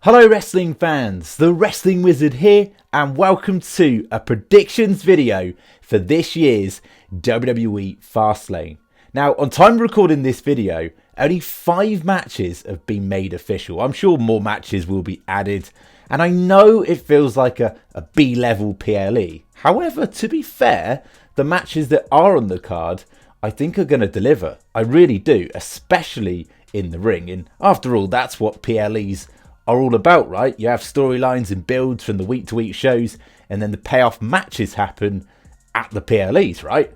Hello wrestling fans, the Wrestling Wizard here and welcome to a predictions video for this year's WWE Fastlane. Now on time recording this video, only 5 matches have been made official. I'm sure more matches will be added and I know it feels like a B-level PLE. However, to be fair, the matches that are on the card I think are going to deliver. I really do, especially in the ring, and after all that's what PLEs are all about, right? You have storylines and builds from the week-to-week shows and then the payoff matches happen at the PLEs, right?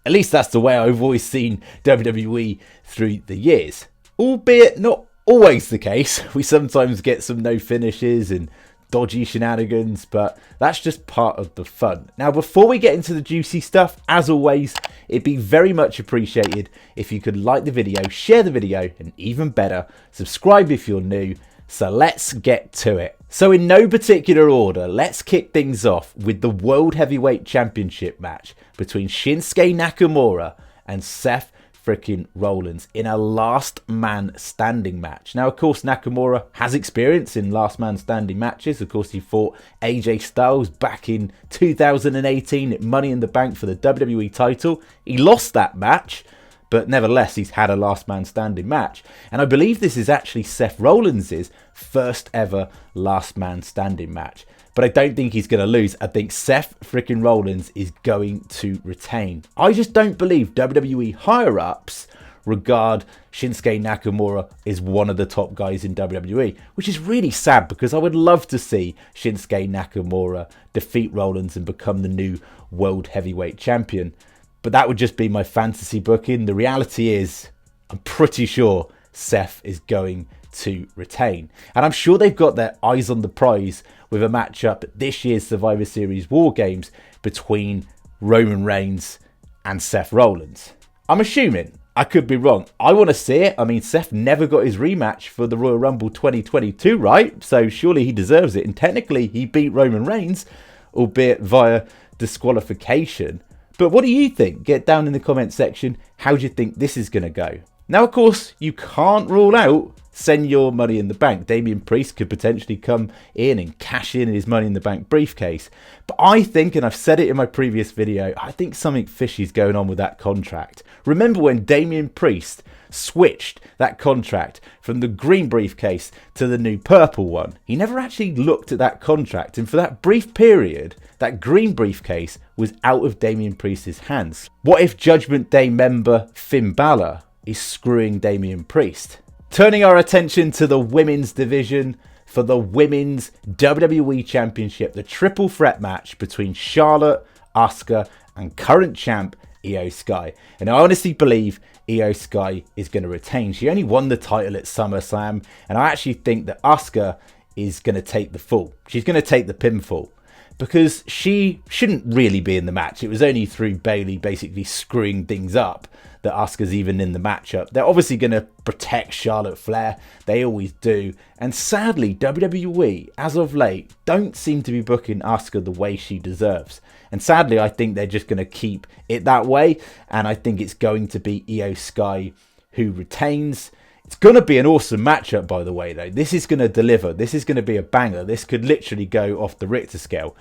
At least that's the way I've always seen WWE through the years. Albeit not always the case. We sometimes get some no finishes and dodgy shenanigans, but that's just part of the fun. Now, before we get into the juicy stuff, as always, it'd be very much appreciated if you could like the video, share the video, and even better, subscribe if you're new. So let's get to it. So in no particular order, let's kick things off with the World Heavyweight Championship match between Shinsuke Nakamura and Seth freaking Rollins in a last man standing match. Now, of course, Nakamura has experience in last man standing matches. Of course, he fought AJ Styles back in 2018 at Money in the Bank for the WWE title. He lost that match, but nevertheless, he's had a last man standing match. And I believe this is actually Seth Rollins' first ever last man standing match. But I don't think he's going to lose. I think Seth freaking Rollins is going to retain. I just don't believe WWE higher-ups regard Shinsuke Nakamura as one of the top guys in WWE, which is really sad because I would love to see Shinsuke Nakamura defeat Rollins and become the new World Heavyweight Champion. But that would just be my fantasy booking. The reality is, I'm pretty sure Seth is going to retain. And I'm sure they've got their eyes on the prize with a matchup at this year's Survivor Series War Games between Roman Reigns and Seth Rollins. I'm assuming. I could be wrong. I want to see it. I mean, Seth never got his rematch for the Royal Rumble 2022, right? So surely he deserves it. And technically, he beat Roman Reigns, albeit via disqualification. But what do you think? Get down in the comment section. How do you think this is going to go? Now, of course, you can't rule out send your Money in the Bank. Damian Priest could potentially come in and cash in his Money in the Bank briefcase. But I think, and I've said it in my previous video, I think something fishy is going on with that contract. Remember when Damian Priest switched that contract from the green briefcase to the new purple one? He never actually looked at that contract, and for that brief period, that green briefcase was out of Damian Priest's hands. What if Judgment Day member Finn Balor is screwing Damian Priest? Turning our attention to the women's division for the Women's WWE Championship, the triple threat match between Charlotte, Asuka, and current champ Iyo Sky. And I honestly believe Iyo Sky is going to retain. She only won the title at SummerSlam, and I actually think that Asuka is going to take the fall. She's going to take the pinfall, because she shouldn't really be in the match. It was only through Bayley basically screwing things up that Asuka's even in the matchup. They're obviously going to protect Charlotte Flair. They always do. And sadly, WWE, as of late, don't seem to be booking Asuka the way she deserves. And sadly, I think they're just going to keep it that way. And I think it's going to be Iyo Sky who retains. It's going to be an awesome matchup, by the way, though. This is going to deliver. This is going to be a banger. This could literally go off the Richter scale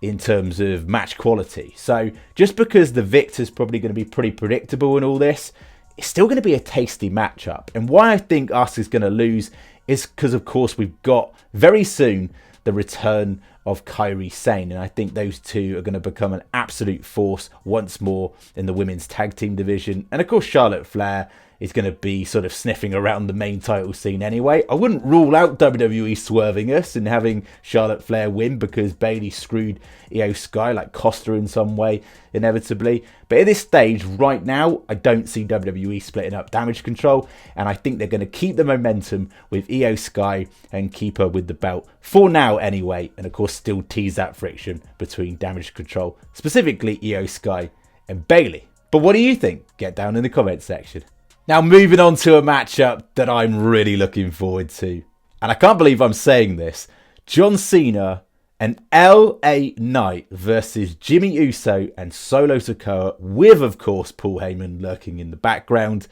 in terms of match quality. So just because the victor's probably going to be pretty predictable in all this, it's still going to be a tasty matchup. And why I think Asuka's going to lose is because, of course, we've got very soon the return of Kairi Sane. And I think those two are going to become an absolute force once more in the women's tag team division. And, of course, Charlotte Flair is going to be sort of sniffing around the main title scene anyway. I wouldn't rule out WWE swerving us and having Charlotte Flair win because Bayley screwed Iyo Sky, like cost her in some way, inevitably. But at this stage, right now, I don't see WWE splitting up Damage Control, and I think they're going to keep the momentum with Iyo Sky and keep her with the belt, for now anyway, and of course still tease that friction between Damage Control, specifically Iyo Sky and Bayley. But what do you think? Get down in the comment section. Now, moving on to a matchup that I'm really looking forward to. And I can't believe I'm saying this. John Cena and LA Knight versus Jimmy Uso and Solo Sikoa, with, of course, Paul Heyman lurking in the background.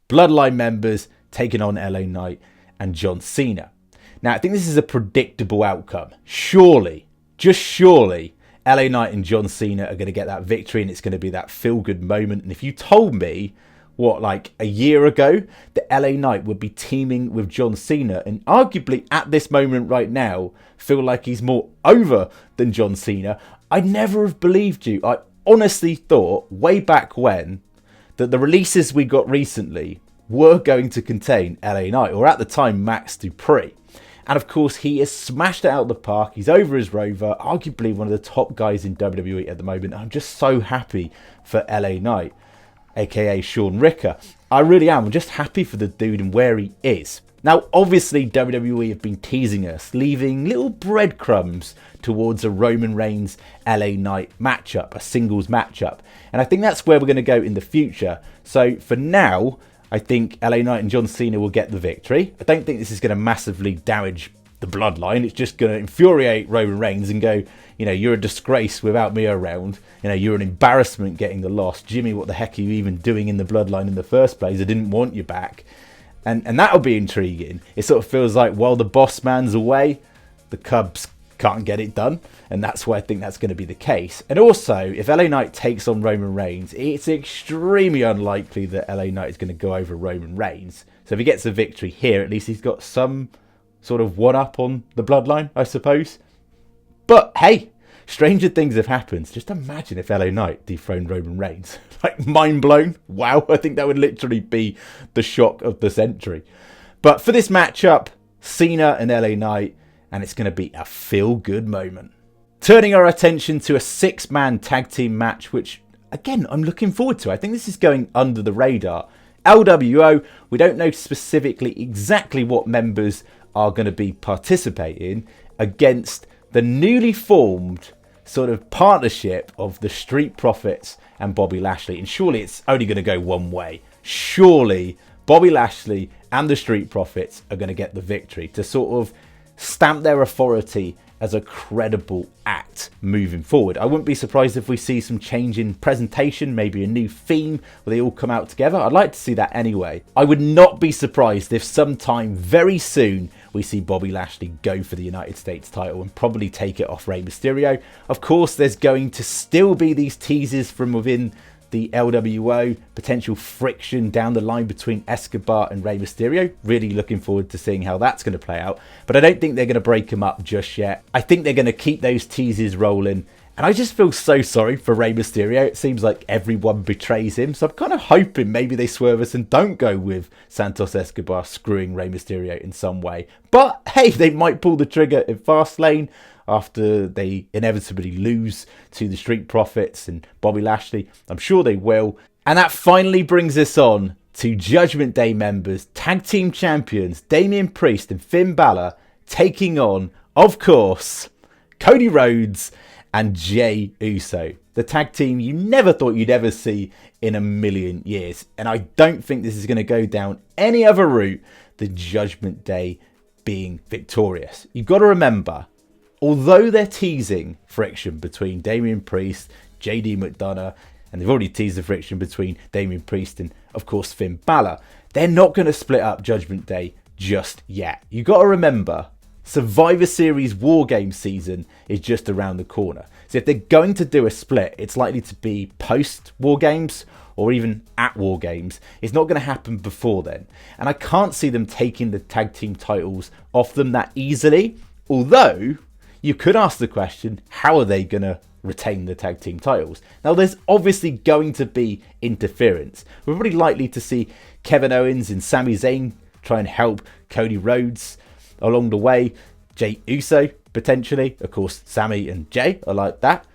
Bloodline members taking on LA Knight and John Cena. Now, I think this is a predictable outcome. Surely, just surely, LA Knight and John Cena are going to get that victory and it's going to be that feel-good moment. And if you told me, like a year ago, that LA Knight would be teaming with John Cena and arguably at this moment right now feel like he's more over than John Cena, I'd never have believed you. I honestly thought way back when that the releases we got recently were going to contain LA Knight, or at the time Max Dupree. And of course, he has smashed it out of the park. He's over as Rover, arguably one of the top guys in WWE at the moment. I'm just so happy for LA Knight, aka Sean Ricker. I really am. I'm just happy for the dude and where he is. Now, obviously, WWE have been teasing us, leaving little breadcrumbs towards a Roman Reigns LA Knight matchup, a singles matchup. And I think that's where we're going to go in the future. So for now, I think LA Knight and John Cena will get the victory. I don't think this is going to massively damage the bloodline. It's just going to infuriate Roman Reigns and go, you know, you're a disgrace without me around. You know, you're an embarrassment getting the loss. Jimmy, what the heck are you even doing in the bloodline in the first place? I didn't want you back. And that'll be intriguing. It sort of feels like while the boss man's away, the Cubs can't get it done. And that's why I think that's going to be the case. And also, if LA Knight takes on Roman Reigns, it's extremely unlikely that LA Knight is going to go over Roman Reigns. So if he gets a victory here, at least he's got some sort of one-up on the bloodline, I suppose. But hey, stranger things have happened. Just imagine if LA Knight dethroned Roman Reigns. Like, mind blown. Wow, I think that would literally be the shock of the century. But for this matchup, Cena and LA Knight, and it's going to be a feel-good moment. Turning our attention to a 6-man tag team match, which, again, I'm looking forward to. I think this is going under the radar. LWO, we don't know specifically exactly what members are going to be participating against the newly formed sort of partnership of the Street Profits and Bobby Lashley. And surely it's only going to go one way. Surely Bobby Lashley and the Street Profits are going to get the victory to sort of stamp their authority as a credible act moving forward. I wouldn't be surprised if we see some change in presentation, maybe a new theme where they all come out together. I'd like to see that anyway. I would not be surprised if sometime very soon we see Bobby Lashley go for the United States title and probably take it off Rey Mysterio. Of course, there's going to still be these teases from within the LWO, potential friction down the line between Escobar and Rey Mysterio. Really looking forward to seeing how that's going to play out. But I don't think they're going to break them up just yet. I think they're going to keep those teases rolling. And I just feel so sorry for Rey Mysterio. It seems like everyone betrays him. So I'm kind of hoping maybe they swerve us and don't go with Santos Escobar screwing Rey Mysterio in some way. But hey, they might pull the trigger in Fastlane after they inevitably lose to the Street Profits and Bobby Lashley. I'm sure they will. And that finally brings us on to Judgment Day members, tag team champions Damian Priest and Finn Balor taking on, of course, Cody Rhodes and Jey Uso. The tag team you never thought you'd ever see in a million years. And I don't think this is going to go down any other route than Judgment Day being victorious. You've got to remember, although they're teasing friction between Damian Priest, JD McDonough, and they've already teased the friction between Damian Priest and, of course, Finn Balor, they're not going to split up Judgment Day just yet. You've got to remember, Survivor Series War Games season is just around the corner. So if they're going to do a split, it's likely to be post War Games or even at War Games. It's not going to happen before then. And I can't see them taking the tag team titles off them that easily. Although, you could ask the question, how are they going to retain the tag team titles? Now, there's obviously going to be interference. We're probably likely to see Kevin Owens and Sami Zayn try and help Cody Rhodes along the way. Jey Uso, potentially. Of course, Sami and Jey are like that.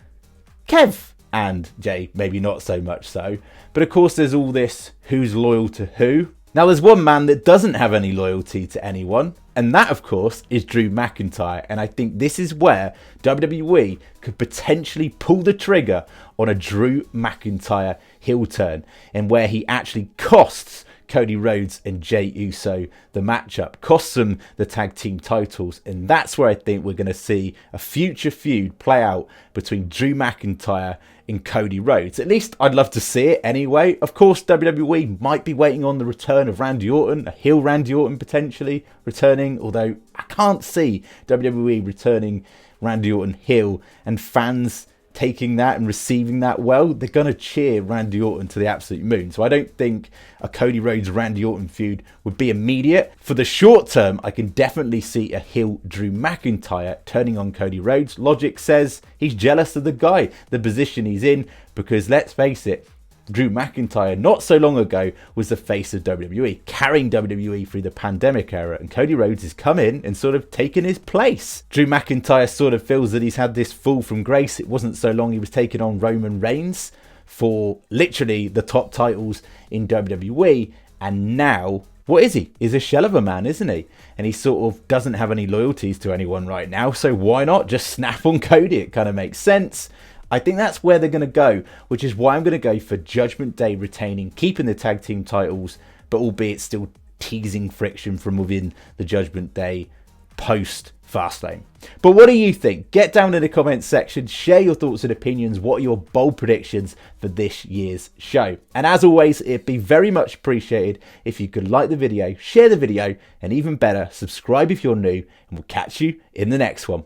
Kev and Jey, maybe not so much so. But of course, there's all this who's loyal to who. Now, there's one man that doesn't have any loyalty to anyone. And that, of course, is Drew McIntyre. And I think this is where WWE could potentially pull the trigger on a Drew McIntyre heel turn. And where he actually costs Cody Rhodes and Jey Uso the matchup, costs them the tag team titles. And that's where I think we're going to see a future feud play out between Drew McIntyre in Cody Rhodes. At least I'd love to see it anyway. Of course, WWE might be waiting on the return of Randy Orton, a heel Randy Orton potentially returning, although I can't see WWE returning Randy Orton heel and fans taking that and receiving that well. They're going to cheer Randy Orton to the absolute moon. So I don't think a Cody Rhodes Randy Orton feud would be immediate. For the short term, I can definitely see a heel Drew McIntyre turning on Cody Rhodes. Logic says he's jealous of the guy, the position he's in, because let's face it, Drew McIntyre not so long ago was the face of WWE, carrying WWE through the pandemic era, and Cody Rhodes has come in and sort of taken his place. Drew McIntyre sort of feels that he's had this fall from grace. It wasn't so long he was taking on Roman Reigns for literally the top titles in WWE, and now what is he? He's a shell of a man, isn't he? And he sort of doesn't have any loyalties to anyone right now, so why not just snap on Cody? It kind of makes sense. I think that's where they're going to go, which is why I'm going to go for Judgment Day retaining, keeping the tag team titles, but albeit still teasing friction from within the Judgment Day post Fastlane. But what do you think? Get down in the comments section, share your thoughts and opinions. What are your bold predictions for this year's show? And as always, it'd be very much appreciated if you could like the video, share the video, and even better, subscribe if you're new, and we'll catch you in the next one.